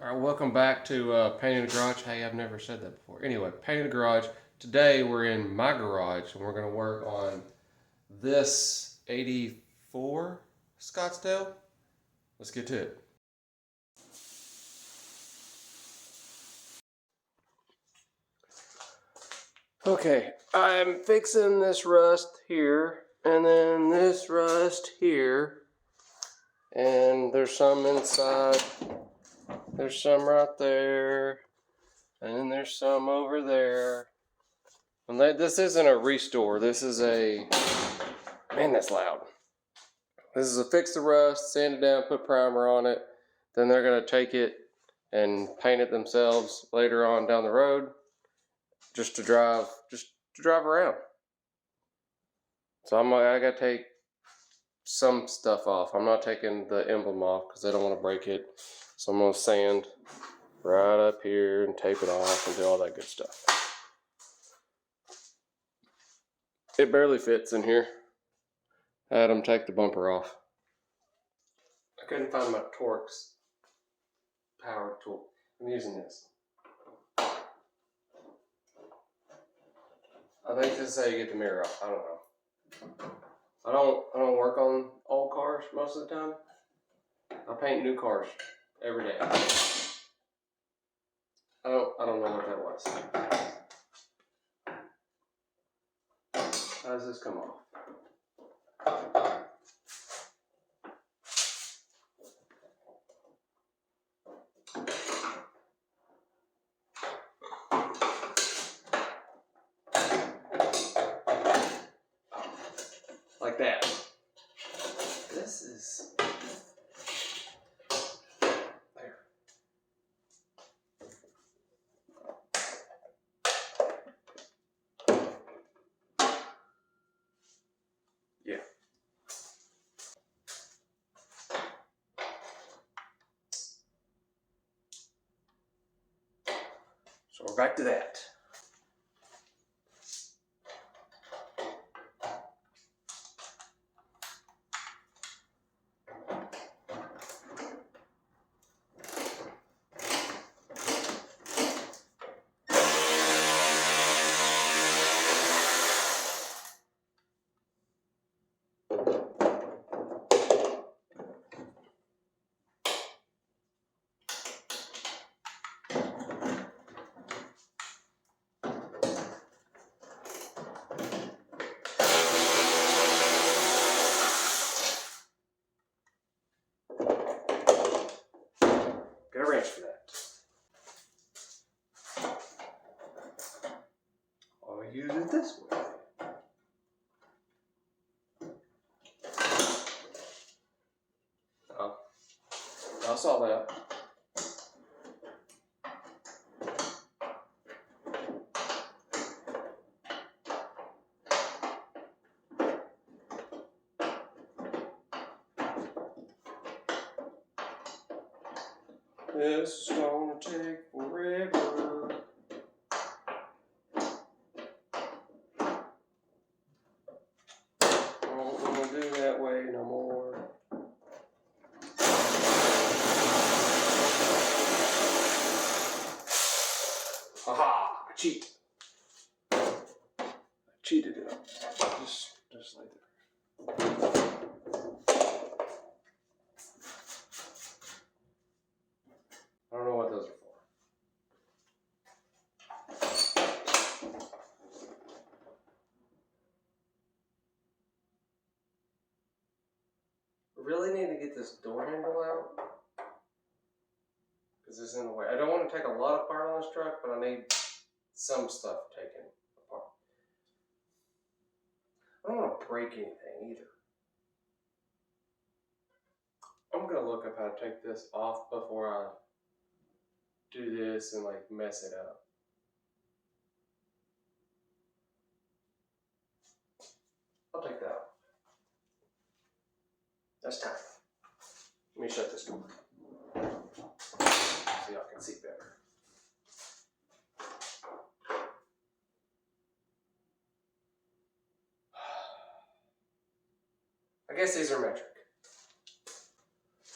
All right, welcome back to Painted Garage. Hey, I've never said that before. Anyway, Painted Garage. Today we're in my garage and we're going to work on this 84 Scottsdale. Let's get to it. Okay, I'm fixing this rust here and then this rust here. And there's some inside. There's some right there. And then there's some over there. And this isn't a restore. This is a... Man, that's loud. This is a fix the rust, sand it down, put primer on it. Then they're going to take it and paint it themselves later on down the road. Just to drive around. So I got to take some stuff off. I'm not taking the emblem off because I don't want to break it. So I'm going to sand right up here and tape it off and do all that good stuff. It barely fits in here. I had them take the bumper off. I couldn't find my Torx power tool. I'm using this. I think this is how you get the mirror off. I don't know. I don't work on old cars most of the time. I paint new cars every day. I don't know what that was. How does this come off? Like that. This is there. Yeah. So we're back to that. Get a wrench for that. I'll use it this way. Oh, I saw that. This is gonna take forever. I don't wanna do that way no more. Haha! I cheat. I cheated it. Just like that. I don't know what those are for. I really need to get this door handle out because it's in the way. I don't want to take a lot apart on this truck, but I need some stuff taken apart. I don't want to break anything either. I'm gonna look up how to take this off before I do this and like mess it up. I'll take that off. That's time. Let me shut this door so y'all can see better. I guess these are metric.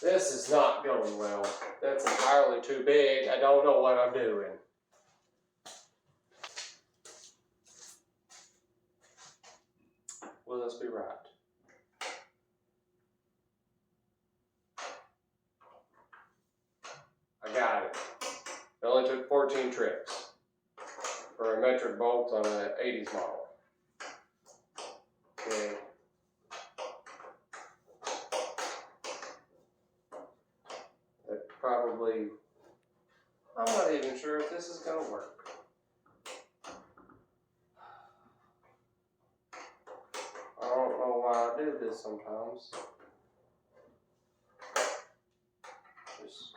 This is not going well. That's entirely too big. I don't know what I'm doing. Will this be right? I got it. It only took 14 trips for a metric bolt on an 80s model. Okay. That probably, I'm not even sure if this is going to work. I don't know why I do this sometimes. Just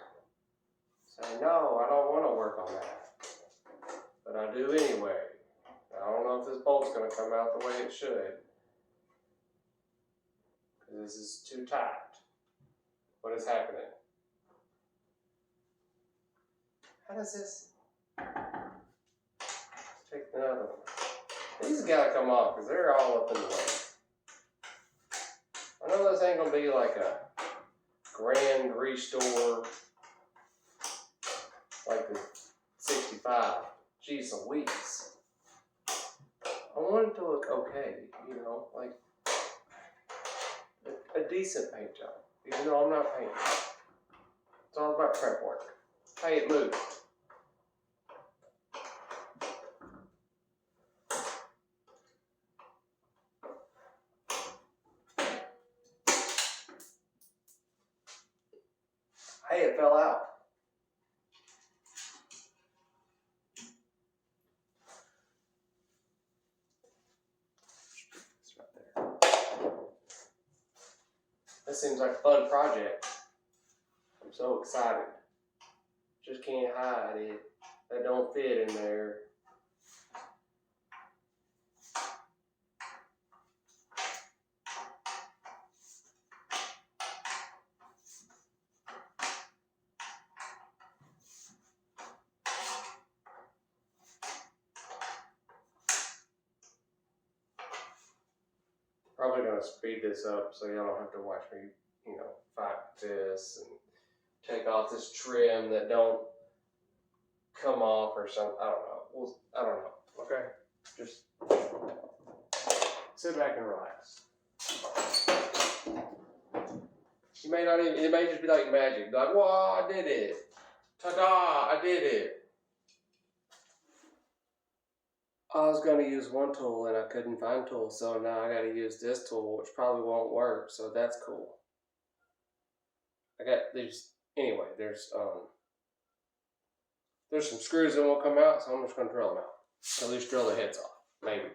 say, no, I don't want to work on that. But I do anyway. I don't know if this bolt's going to come out the way it should. Because this is too tight. What is happening? How does this? Let's take another one. These gotta come off because they're all up in the way. I know this ain't gonna be like a grand restore like the 65. Jeez Louise. I want it to look okay, you know, like a decent paint job. Even though I'm not painting. It's all about prep work. Hey, it moved. Hey, it fell out. It's right there. This seems like a fun project. I'm so excited. Just can't hide it. That don't fit in there. Probably gonna speed this up so y'all don't have to watch me, you know, fight this and take off this trim that don't come off or something. I don't know. Well, I don't know. Okay, just sit back and relax. You may not even. It may just be like magic. Like, wow, I did it. Ta-da! I did it. I was going to use one tool and I couldn't find tools, so now I got to use this tool, which probably won't work, so that's cool. I got these, anyway, there's some screws that won't come out, so I'm just going to drill them out. At least drill the heads off, maybe.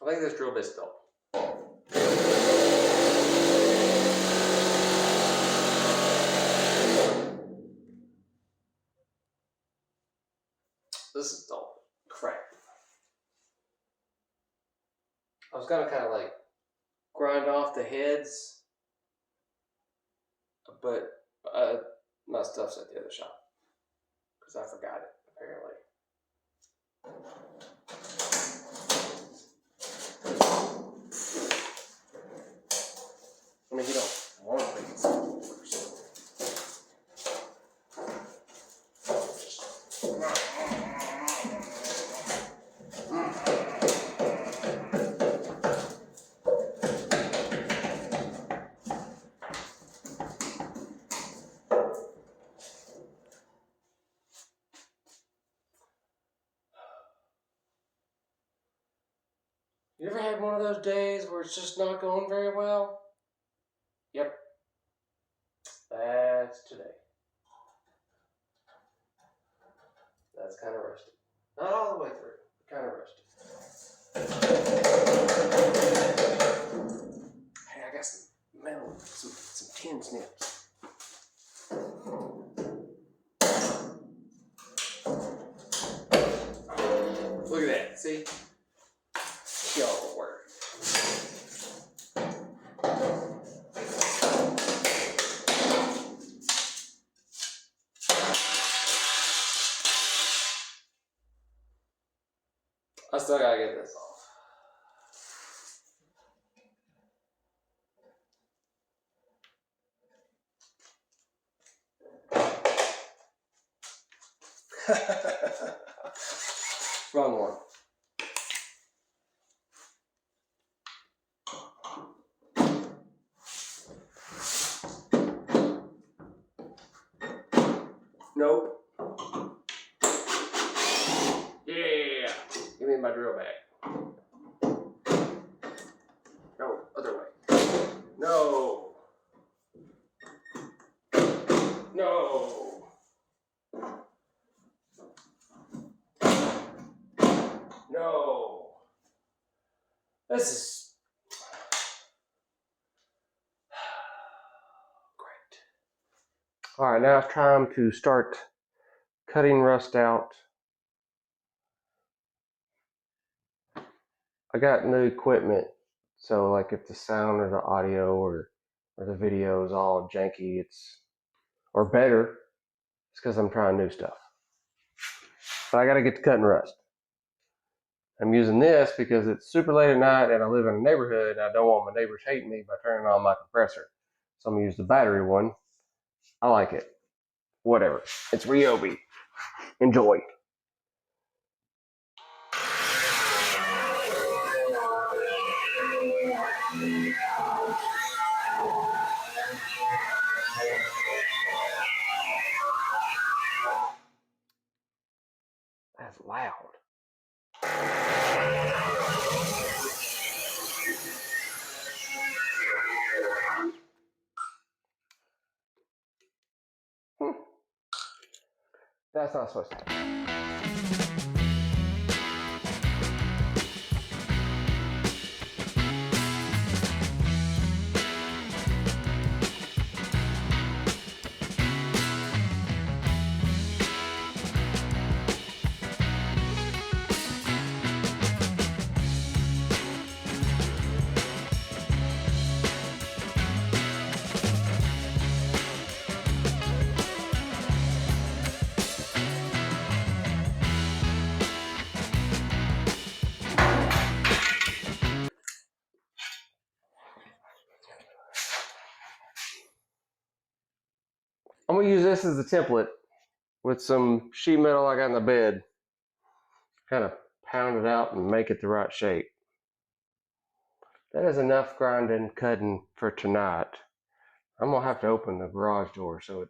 I think this drill bit's dull. This is dull. Crap. I was gonna kind of like grind off the heads, but my stuff's at the other shop because I forgot it apparently. I mean, you don't want things first. You ever had one of those days where it's just not going very well? Yep. That's today. That's kind of rusty. Not all the way through, but kind of rusty. Hey, I got some metal, some tin snips. Look at that, see? Y'all work. I still gotta get this off. Wrong one. Nope. Yeah. Give me my drill bag. No, other way. No. No. No. This is great. All right, now it's time to start cutting rust out. I got new equipment, so like if the sound or the audio or the video is all janky, or better, it's because I'm trying new stuff. But I got to get to cutting rust. I'm using this because it's super late at night and I live in a neighborhood and I don't want my neighbors hating me by turning on my compressor. So I'm going to use the battery one. I like it. Whatever. It's Ryobi. Enjoy. That's loud. That's not supposed to happen. I'm going to use this as a template with some sheet metal I got in the bed. Kind of pound it out and make it the right shape. That is enough grinding, cutting for tonight. I'm going to have to open the garage door so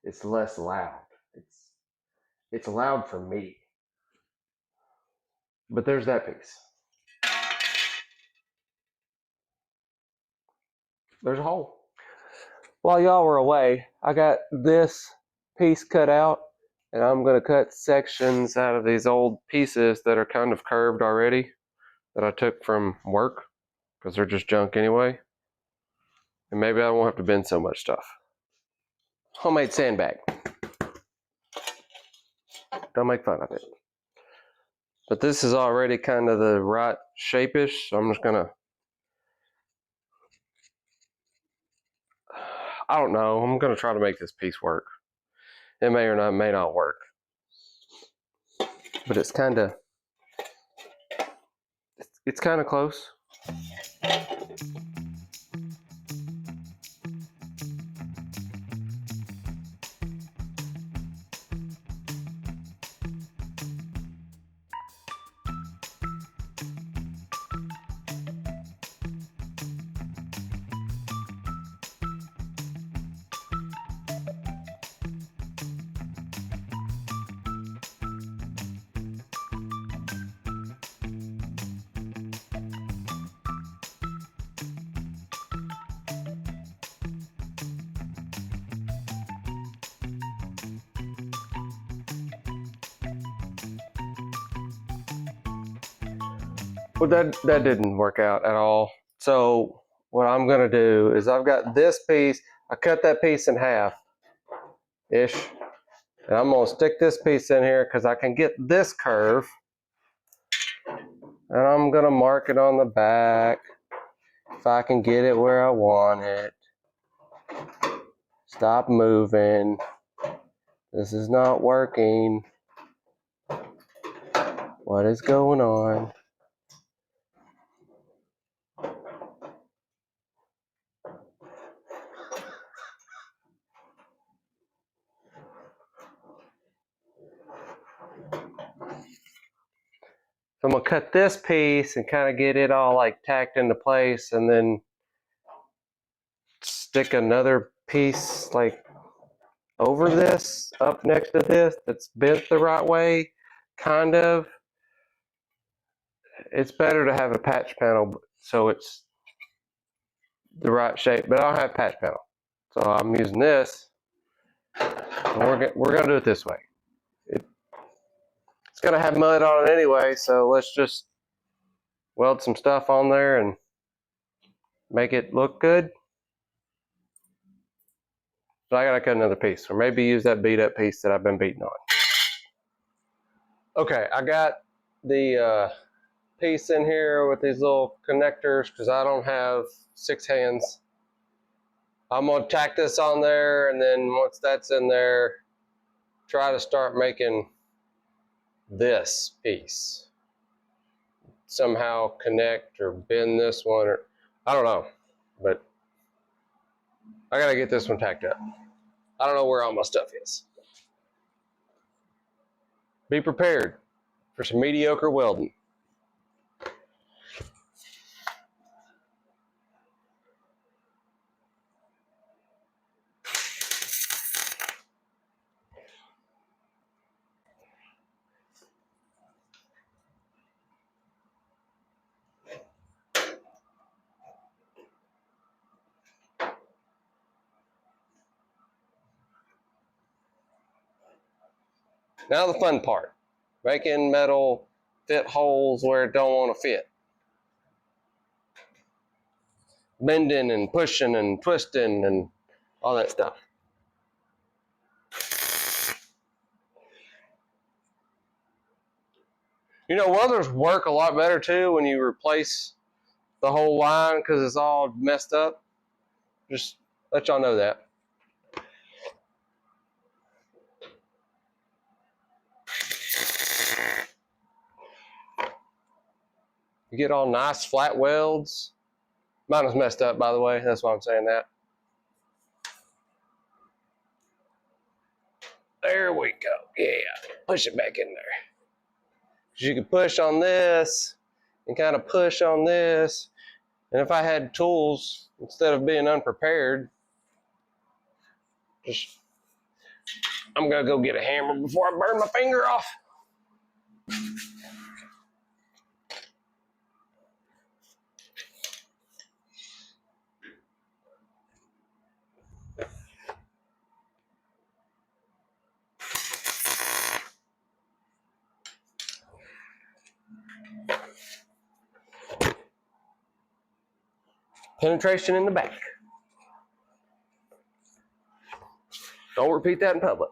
it's less loud. It's loud for me. But there's that piece. There's a hole. While y'all were away, I got this piece cut out, and I'm going to cut sections out of these old pieces that are kind of curved already that I took from work because they're just junk anyway. And maybe I won't have to bend so much stuff. Homemade sandbag. Don't make fun of it. But this is already kind of the right shape-ish, so I'm just going to, I don't know, I'm going to try to make this piece work. It may or may not work. But it's kind of close. Well, that didn't work out at all. So what I'm going to do is I've got this piece. I cut that piece in half-ish. And I'm going to stick this piece in here because I can get this curve. And I'm going to mark it on the back if I can get it where I want it. Stop moving. This is not working. What is going on? So I'm gonna cut this piece and kind of get it all like tacked into place, and then stick another piece like over this, up next to this, that's bent the right way, kind of. It's better to have a patch panel so it's the right shape, but I don't have a patch panel. So I'm using this, and we're gonna do it this way. It's gonna have mud on it anyway, so let's just weld some stuff on there and make it look good. So I gotta cut another piece, or maybe use that beat up piece that I've been beating on. Okay, I got the piece in here with these little connectors because I don't have 6 hands. I'm gonna tack this on there, and then once that's in there, try to start making this piece. Somehow connect or bend this one, or I don't know, but I gotta get this one tacked up. I don't know where all my stuff is. Be prepared for some mediocre welding. Now the fun part, making metal fit holes where it don't want to fit. Bending and pushing and twisting and all that stuff. You know, welders work a lot better too when you replace the whole line because it's all messed up. Just let y'all know that. You get all nice flat welds. Mine was messed up, by the way. That's why I'm saying that. There we go. Yeah, push it back in there. You can push on this and kind of push on this. And if I had tools, instead of being unprepared, I'm gonna go get a hammer before I burn my finger off. Penetration in the back. Don't repeat that in public.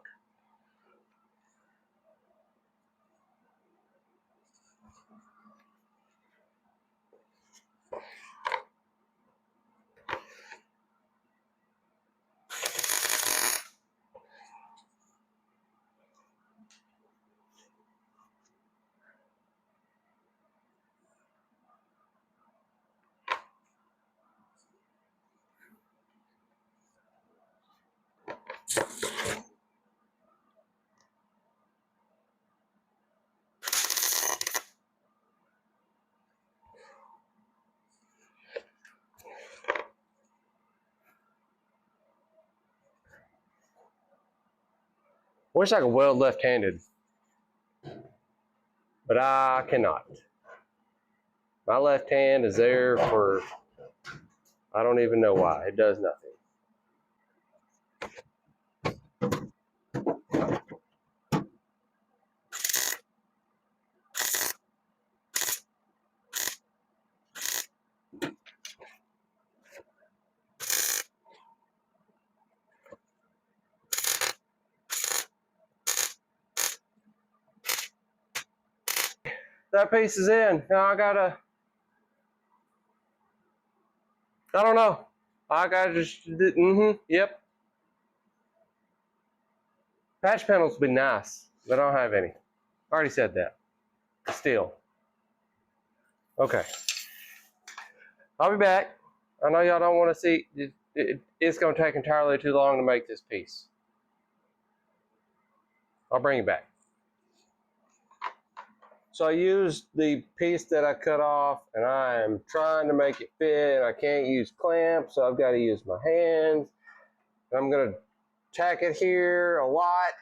Wish I could weld left-handed, but I cannot. My left hand is there for, I don't even know why. It does nothing. That piece is in. Now I don't know. I gotta just, yep. Patch panels would be nice, but I don't have any. I already said that. steel. Okay. I'll be back. I know y'all don't want to see, it's going to take entirely too long to make this piece. I'll bring it back. So I used the piece that I cut off, and I am trying to make it fit. I can't use clamps, so I've got to use my hands. I'm going to tack it here a lot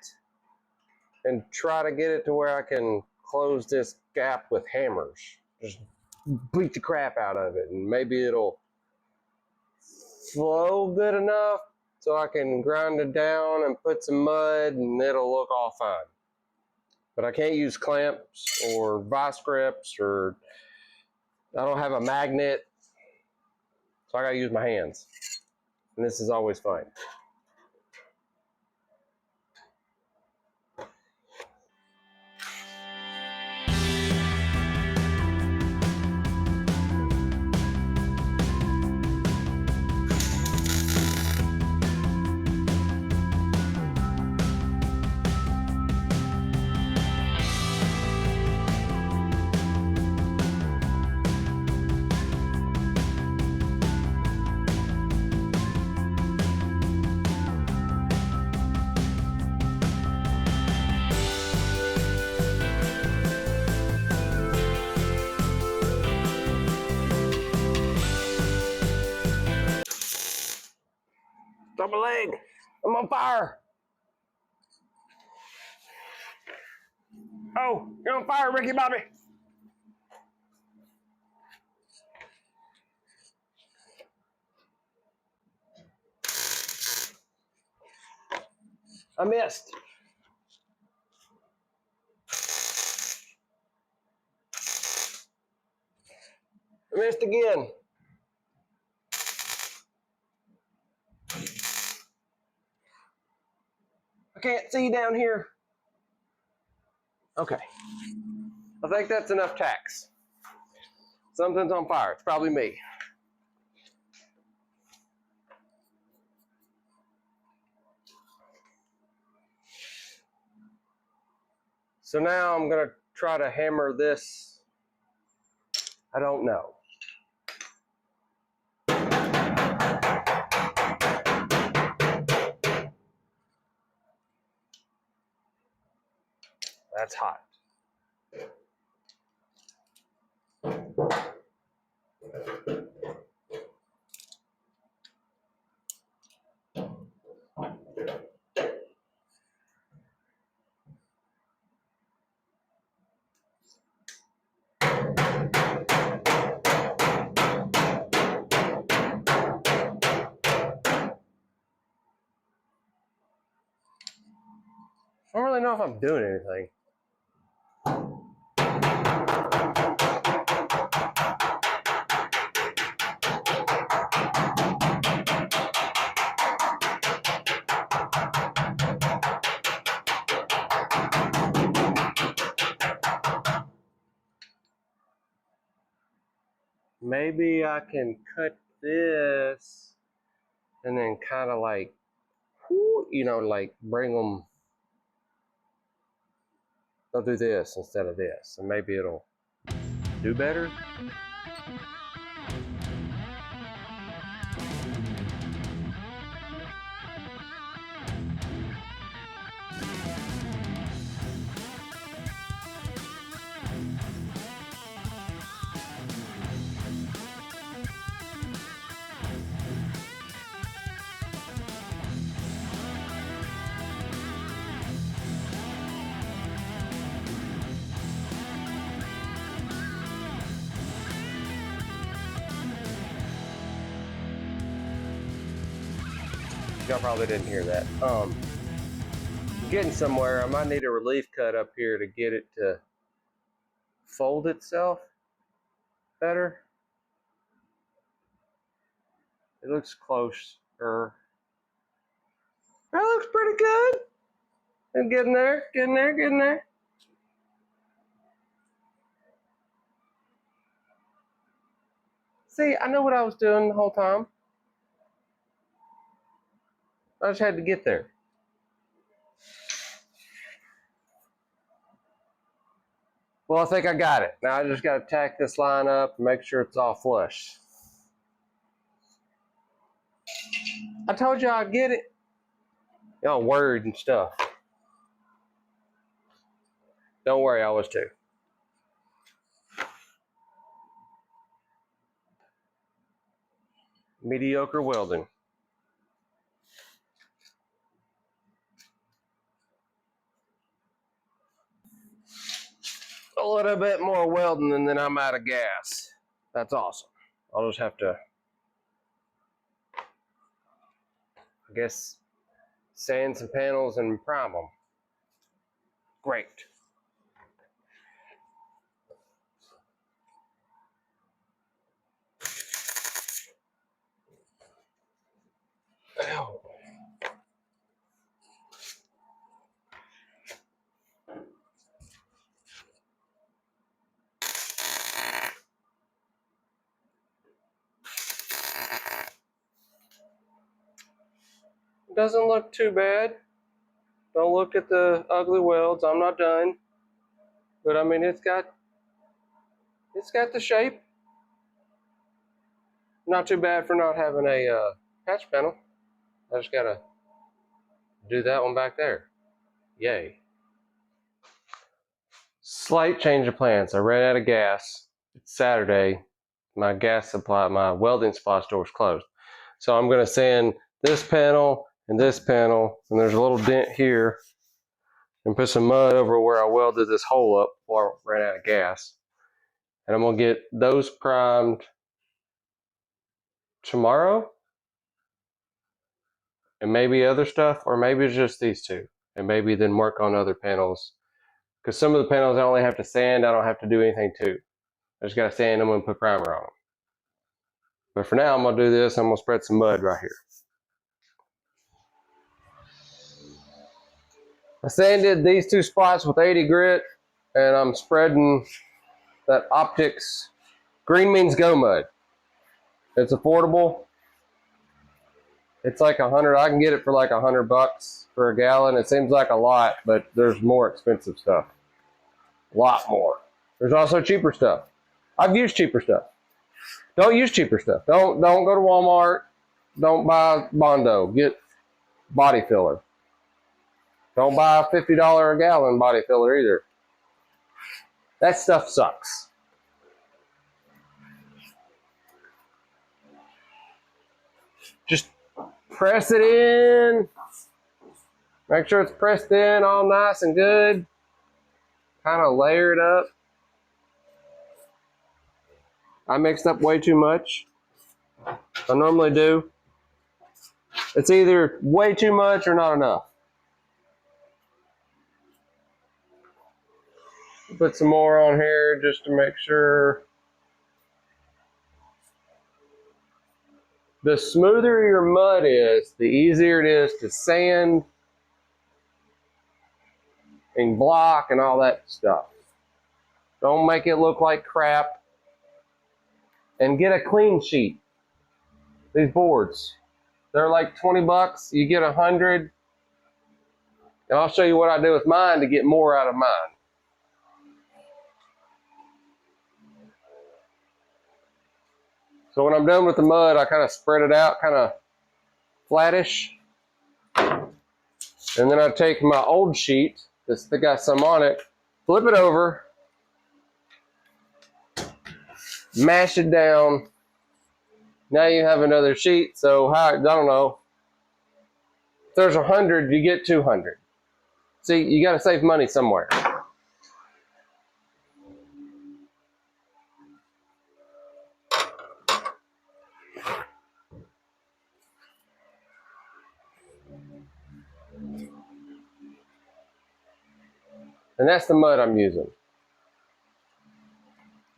and try to get it to where I can close this gap with hammers. Just beat the crap out of it, and maybe it'll flow good enough so I can grind it down and put some mud, and it'll look all fine. But I can't use clamps or vice grips, or I don't have a magnet, so I gotta use my hands. And this is always fine. Stop my leg! I'm on fire! Oh, you're on fire, Ricky Bobby! I missed. I missed again. I can't see down here. Okay. I think that's enough tacks. Something's on fire. It's probably me. So now I'm going to try to hammer this. I don't know. That's hot. I don't really know if I'm doing anything. Maybe I can cut this and then kind of like, you know, like bring them, I'll do this instead of this, and maybe it'll do better. Y'all probably didn't hear that. Getting somewhere. I might need a relief cut up here to get it to fold itself better. It looks closer. That looks pretty good. I'm getting there, getting there, getting there. See, I know what I was doing the whole time. I just had to get there. Well, I think I got it. Now I just got to tack this line up and make sure it's all flush. I told you I'd get it. Y'all worried and stuff. Don't worry, I was too. Mediocre welding. A little bit more welding and then I'm out of gas. That's awesome. I'll just have to, I guess, sand some panels and prime them. Great. Ow. Doesn't look too bad. Don't look at the ugly welds. I'm not done. But I mean, it's got the shape. Not too bad for not having a patch panel. I just gotta do that one back there. Yay. Slight change of plans. I ran out of gas. It's Saturday. My gas supply, my welding supply store is closed. So I'm gonna sand this panel and this panel, and there's a little dent here, and put some mud over where I welded this hole up before I ran out of gas. And I'm gonna get those primed tomorrow, and maybe other stuff, or maybe it's just these two, and maybe then work on other panels. Because some of the panels I only have to sand, I don't have to do anything to. I just gotta sand them and put primer on them. But for now, I'm gonna do this. I'm gonna spread some mud right here. I sanded these two spots with 80 grit, and I'm spreading that Optics Green Means Go mud. It's affordable. It's like 100. I can get it for like $100 for a gallon. It seems like a lot, but there's more expensive stuff. A lot more. There's also cheaper stuff. I've used cheaper stuff. Don't use cheaper stuff. Don't go to Walmart. Don't buy Bondo. Get body filler. Don't buy a $50 a gallon body filler either. That stuff sucks. Just press it in. Make sure it's pressed in all nice and good. Kind of layer it up. I mixed up way too much. I normally do. It's either way too much or not enough. Put some more on here just to make sure. The smoother your mud is, the easier it is to sand and block and all that stuff. Don't make it look like crap. And get a clean sheet. These boards, they're like 20 bucks. You get 100. And I'll show you what I do with mine to get more out of mine. So when I'm done with the mud, I kind of spread it out, kind of flattish. And then I take my old sheet, that's got some on it, flip it over, mash it down. Now you have another sheet. So I don't know. If there's 100, you get 200. See, you got to save money somewhere. And that's the mud I'm using.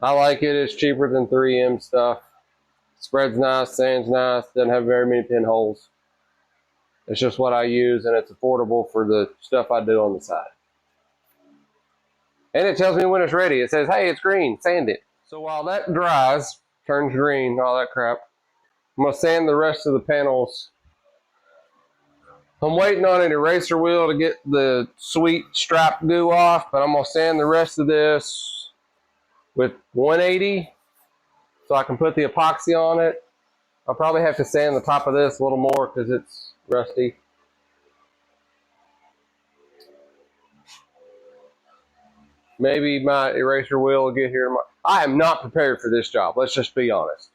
I like it. It's cheaper than 3M stuff. Spreads nice, sands nice, doesn't have very many pinholes. It's just what I use, and it's affordable for the stuff I do on the side. And it tells me when it's ready. It says, hey, it's green, sand it. So while that dries, turns green, all that crap, I'm gonna sand the rest of the panels. I'm waiting on an eraser wheel to get the sweet stripe goo off, but I'm gonna sand the rest of this with 180 so I can put the epoxy on it. I'll probably have to sand the top of this a little more because it's rusty. Maybe my eraser wheel will get here. I am not prepared for this job. Let's just be honest.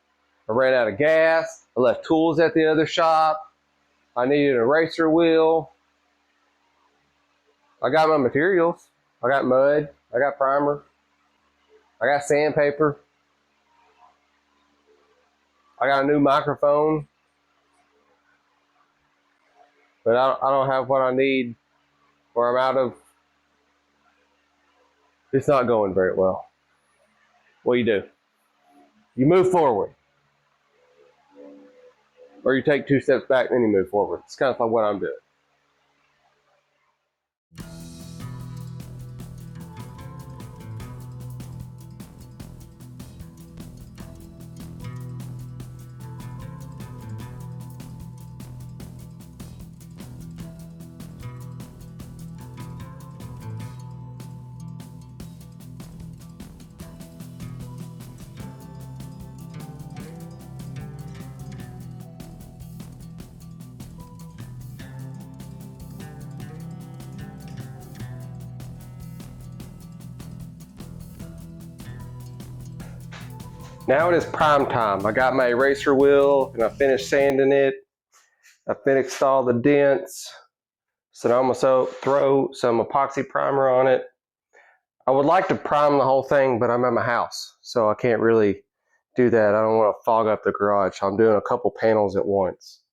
I ran out of gas. I left tools at the other shop. I needed an eraser wheel. I got my materials. I got mud. I got primer. I got sandpaper. I got a new microphone. But I don't have what I need, or I'm out of. It's not going very well. What do? You move forward. Or you take 2 steps back, then you move forward. It's kind of like what I'm doing. Now it is prime time. I got my eraser wheel and I finished sanding it. I finished all the dents. So now I'm gonna throw some epoxy primer on it. I would like to prime the whole thing, but I'm at my house, so I can't really do that. I don't want to fog up the garage. So I'm doing a couple panels at once.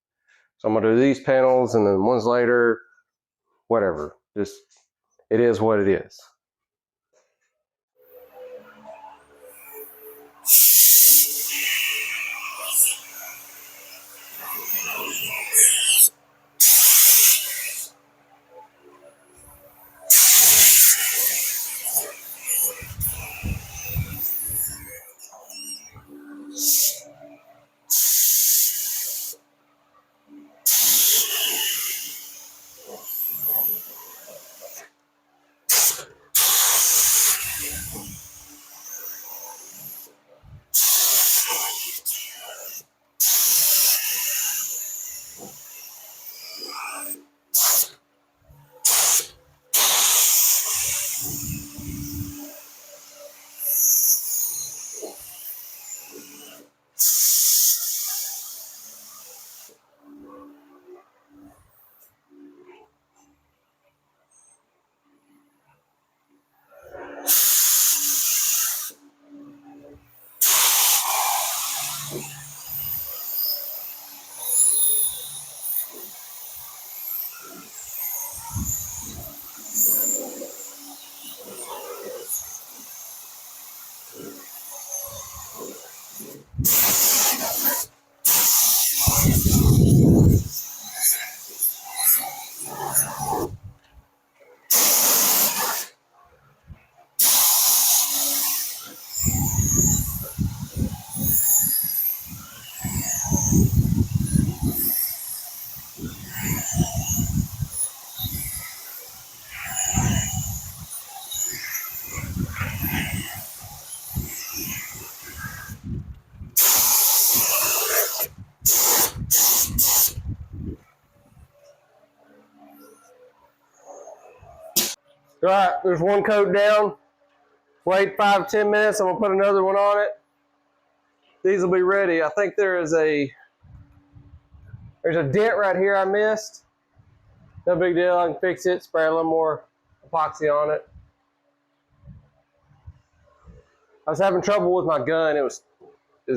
So I'm gonna do these panels and then ones later, whatever. Just, it is what it is. All right, there's one coat down. Wait 5-10 minutes. I'm gonna put another one on it. These will be ready. I think there's a dent right here I missed. No big deal. I can fix it. Spray a little more epoxy on it. I was having trouble with my gun. It was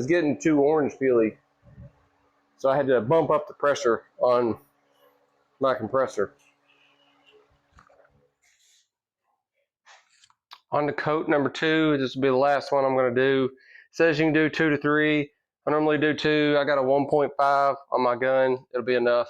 getting too orange feely, so I had to bump up the pressure on my compressor. On to coat number 2. This will be the last one I'm going to do. It says you can do 2 to 3. I normally do 2. I got a 1.5 on my gun. It'll be enough.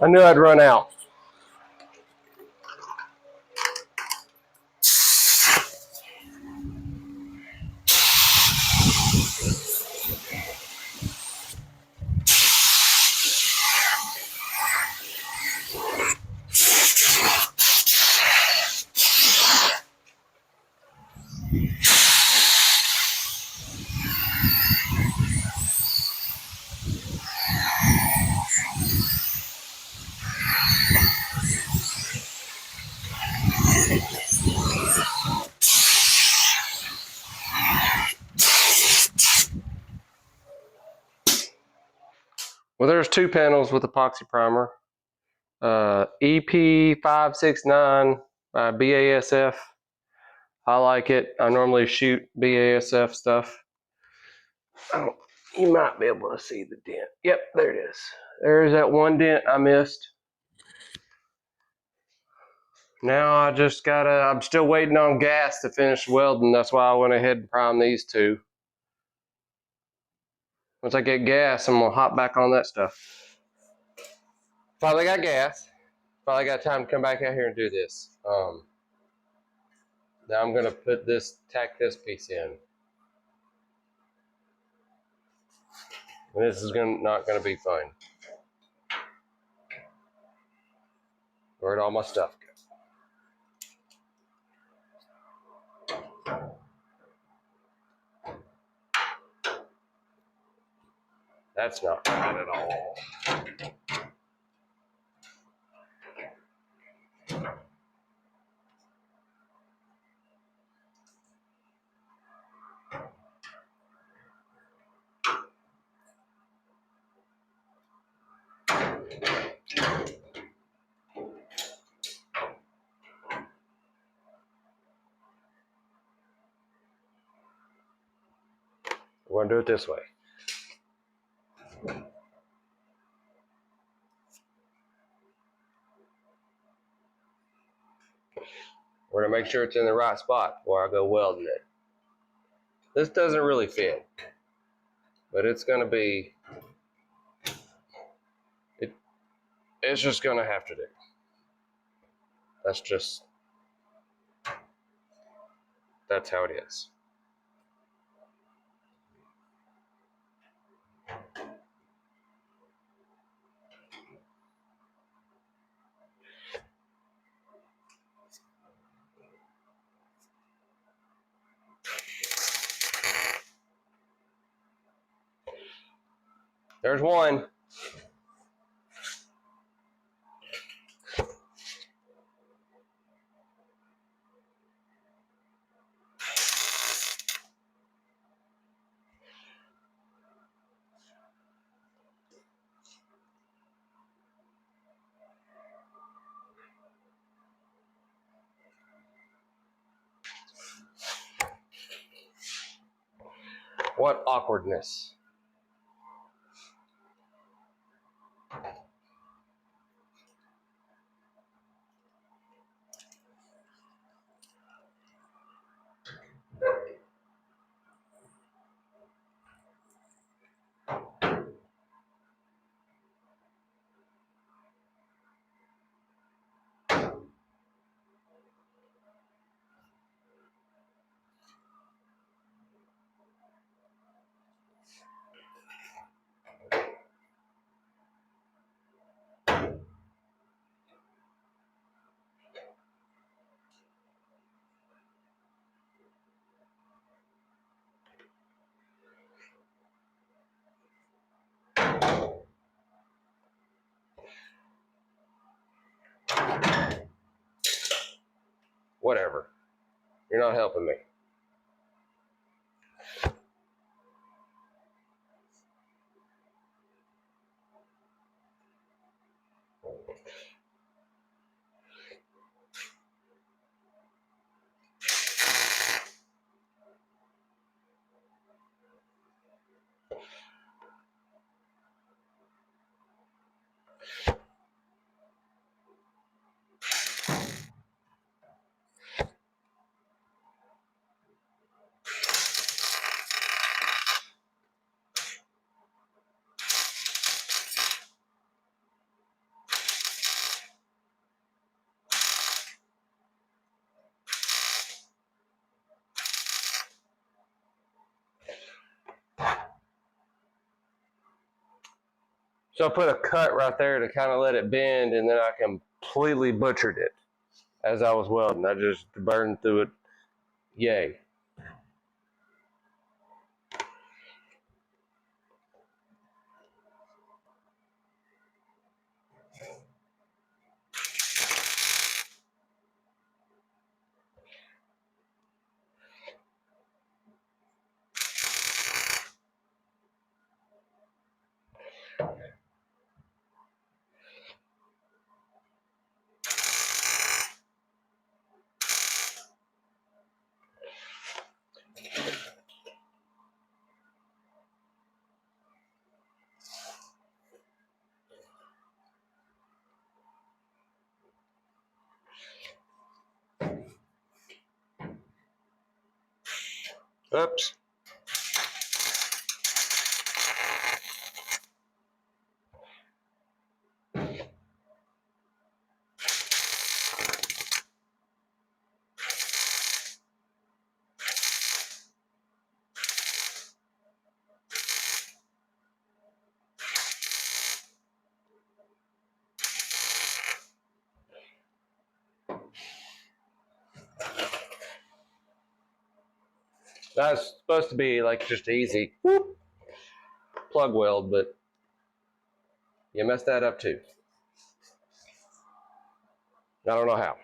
I knew I'd run out. Well, there's two panels with epoxy primer. EP569 by BASF. I like it. I normally shoot BASF stuff. Oh, you might be able to see the dent. Yep, there it is. There's that one dent I missed. Now I just I'm still waiting on gas to finish welding. That's why I went ahead and primed these two. Once I get gas, I'm gonna hop back on that stuff. Finally got gas. Finally got time to come back out here and do this. Now I'm gonna tack this piece in. And this is not gonna be fun. Where'd all my stuff go? That's not bad at all. We're gonna do it this way. We're gonna make sure it's in the right spot before I go welding it. This doesn't really fit, but it's gonna be, it's just gonna have to do. That's how it is. There's one. What awkwardness. Whatever. You're not helping me. So I put a cut right there to kind of let it bend, and then I completely butchered it as I was welding. I just burned through it. Yay. Oops. That's supposed to be like just easy whoop, plug weld, but you messed that up too. I don't know how.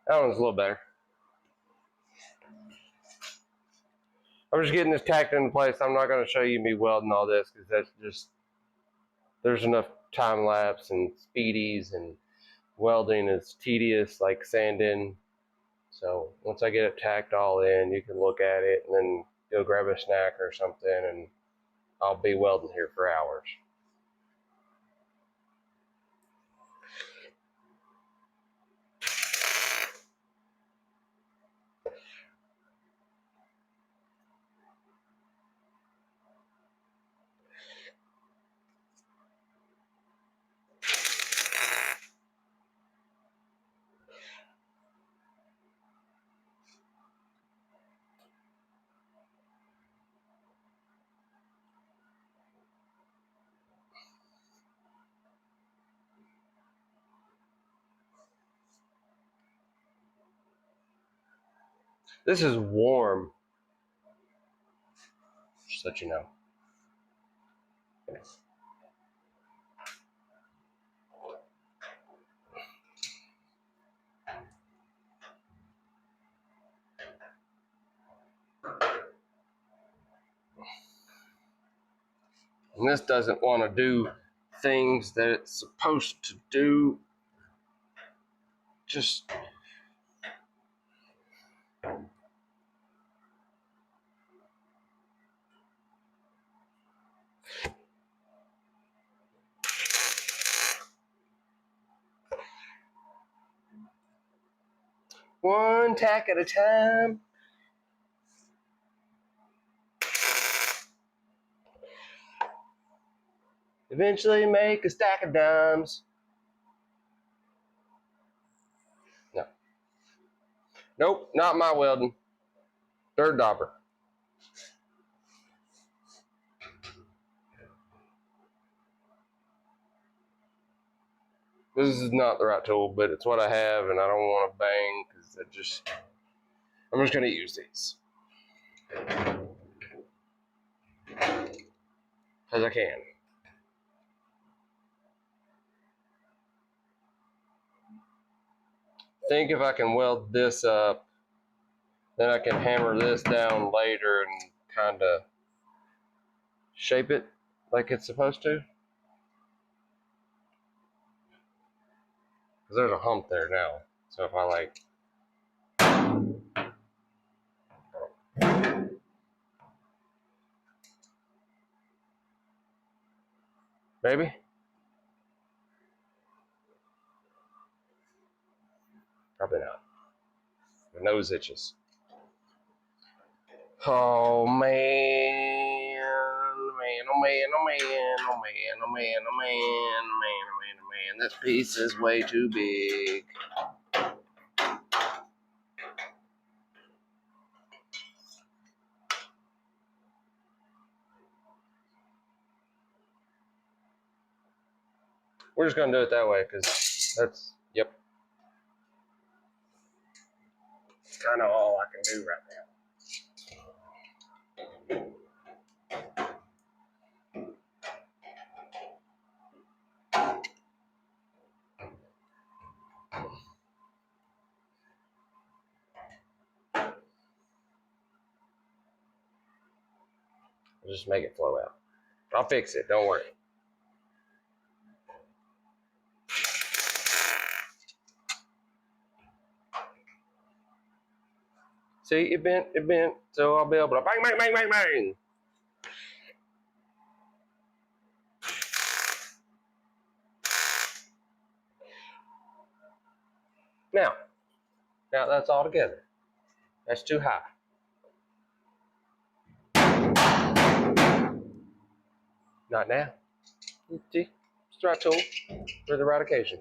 That one's a little better. I'm just getting this tacked into place. I'm not going to show you me welding all this because that's just, there's enough time lapse and speedies, and welding is tedious like sanding. So once I get it tacked all in, you can look at it and then go grab a snack or something, and I'll be welding here for hours. This is warm, just so that you know. And this doesn't want to do things that it's supposed to do. Just one tack at a time. Eventually make a stack of dimes. No. Nope, not my welding. Third dauber. This is not the right tool, but it's what I have, and I don't want to bang because I'm just going to use these. As I can. Think if I can weld this up, then I can hammer this down later and kind of shape it like it's supposed to. Because there's a hump there now. So if I like... Maybe? Probably not. My nose itches. Oh man, man, oh man, oh man, oh man, oh man, oh man, oh man, oh man, oh man. This piece is way too big. We're just gonna do it that way because that's, yep, kind of all I can do right now. I'll just make it flow out. I'll fix it, don't worry. See, it bent, so I'll be able to bang, bang, bang, bang, bang. Now that's all together. That's too high. Not now. See, it's the right tool for the right occasion.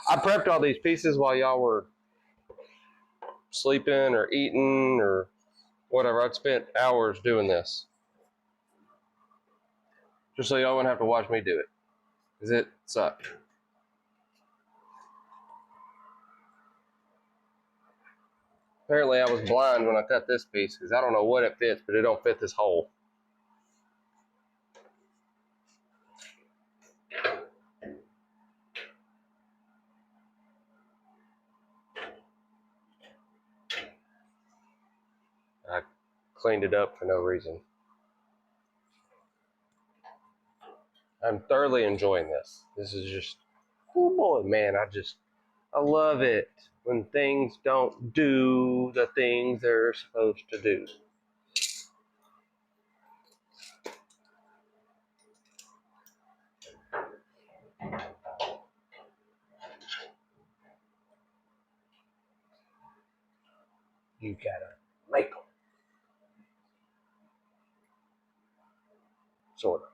I prepped all these pieces while y'all were sleeping or eating or whatever. I'd spent hours doing this. Just so y'all wouldn't have to watch me do it. Because it sucked. Apparently I was blind when I cut this piece because I don't know what it fits, but it don't fit this hole. I cleaned it up for no reason. I'm thoroughly enjoying this. This is just, oh boy, man, I love it when things don't do the things they're supposed to do. You gotta make them. Sort of.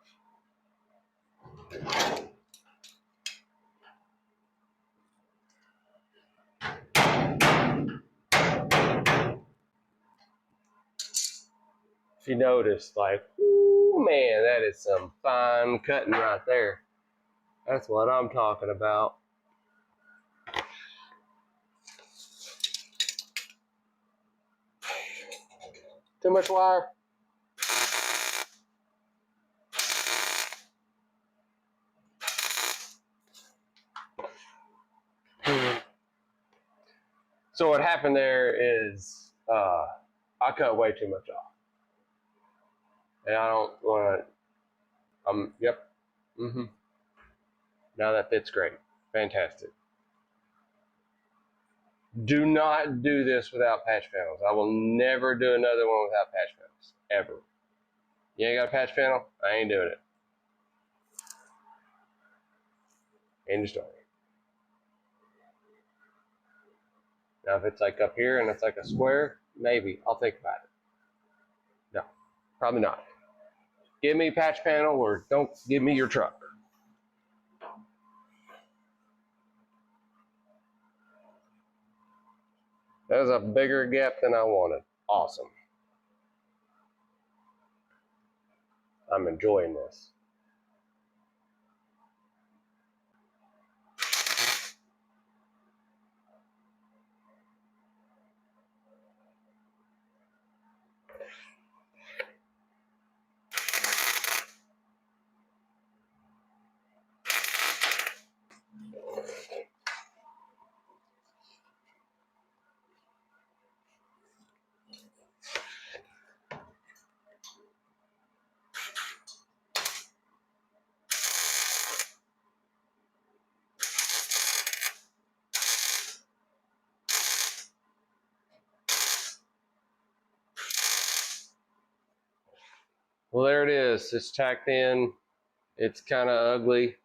If you notice, like, ooh, man, that is some fine cutting right there. That's what I'm talking about. Too much wire? So what happened there is I cut way too much off. And I don't want to, yep. Now that fits great. Fantastic. Do not do this without patch panels. I will never do another one without patch panels, ever. You ain't got a patch panel? I ain't doing it. End of story. Now if it's like up here and it's like a square, maybe I'll think about it. No, probably not. Give me a patch panel or don't give me your truck. That was a bigger gap than I wanted. Awesome. I'm enjoying this. Well, there it is. It's tacked in. It's kind of ugly,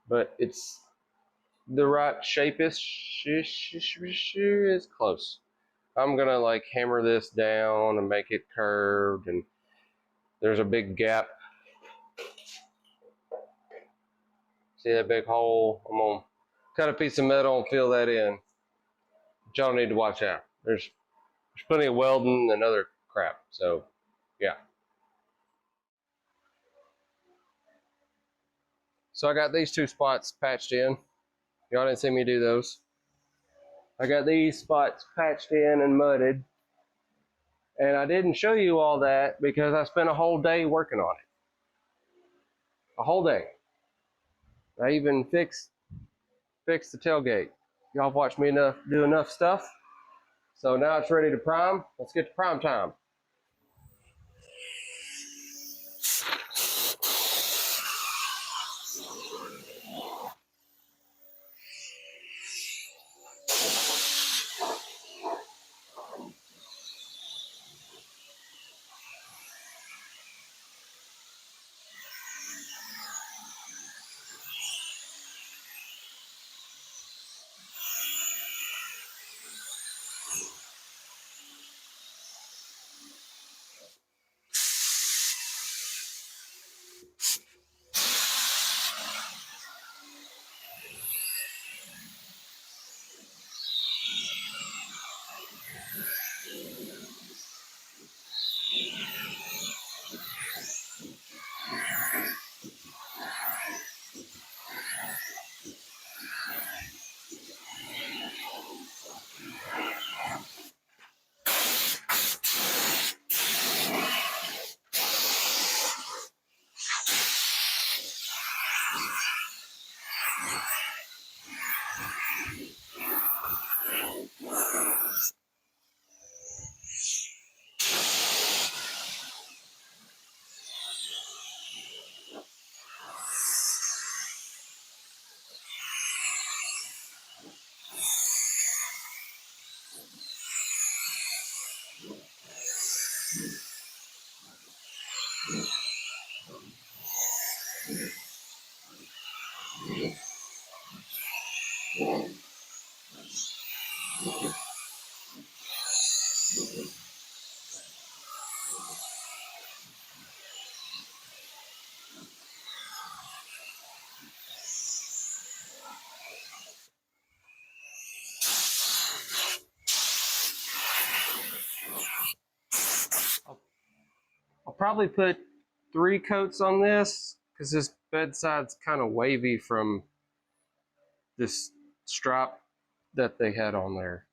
but it's the right shape. Is close. I'm gonna like hammer this down and make it curved, and there's a big gap. See that big hole? I'm gonna cut a piece of metal and fill that in. But y'all need to watch out. There's plenty of welding and other crap. So yeah. So I got these two spots patched in. Y'all didn't see me do those. I got these spots patched in and mudded. And I didn't show you all that because I spent a whole day working on it. A whole day. I even fixed the tailgate. Y'all have watched me do enough stuff. So now it's ready to prime. Let's get to prime time. I'll probably put 3 coats on this because this bedside's kind of wavy from this stripe that they had on there.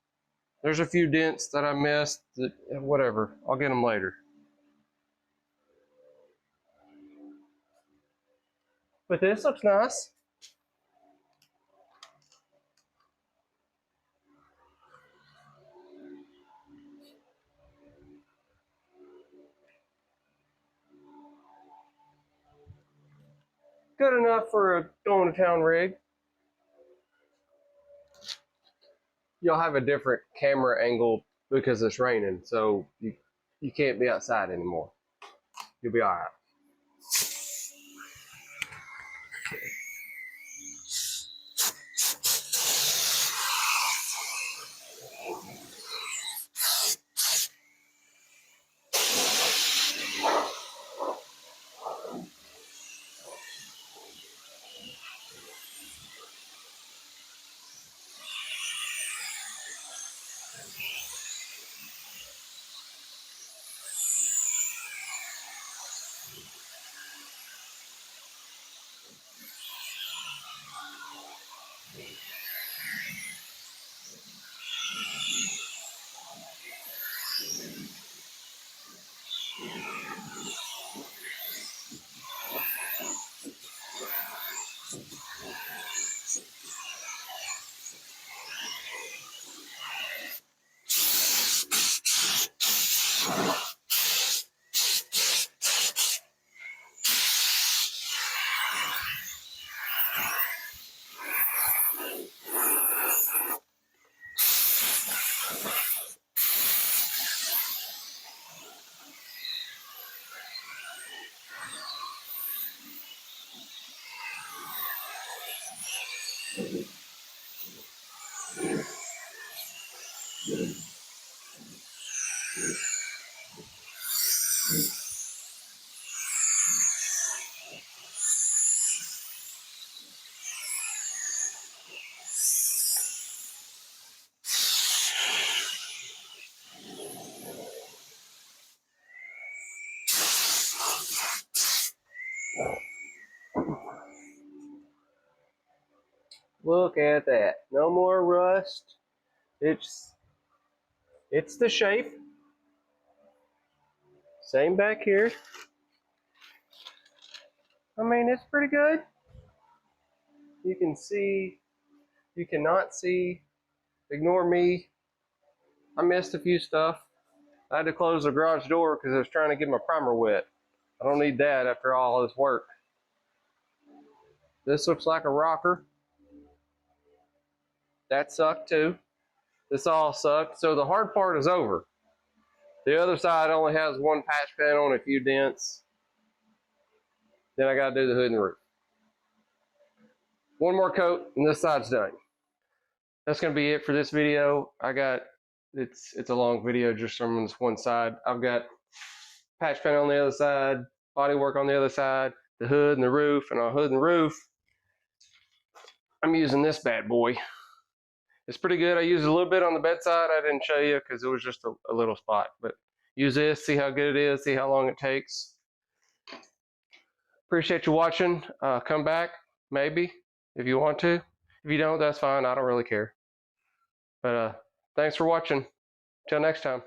There's a few dents that I missed, whatever, I'll get them later. But this looks nice. Good enough for a going to town rig. You'll have a different camera angle because it's raining, so you can't be outside anymore. You'll be all right. Look at that. No more rust. It's the shape. Same back here. I mean, it's pretty good. You can see, you cannot see. Ignore me. I missed a few stuff. I had to close the garage door because I was trying to get my primer wet. I don't need that after all this work. This looks like a rocker. That sucked too. This all sucked. So the hard part is over. The other side only has one patch panel and a few dents. Then I got to do the hood and roof. One more coat and this side's done. That's going to be it for this video. It's a long video just from this one side. I've got patch panel on the other side, body work on the other side, the hood and the roof, and on hood and roof, I'm using this bad boy. It's pretty good. I used a little bit on the bedside. I didn't show you because it was just a little spot, but use this, see how good it is, see how long it takes. Appreciate you watching. Come back, maybe, if you want to. If you don't, that's fine. I don't really care. But thanks for watching. Till next time.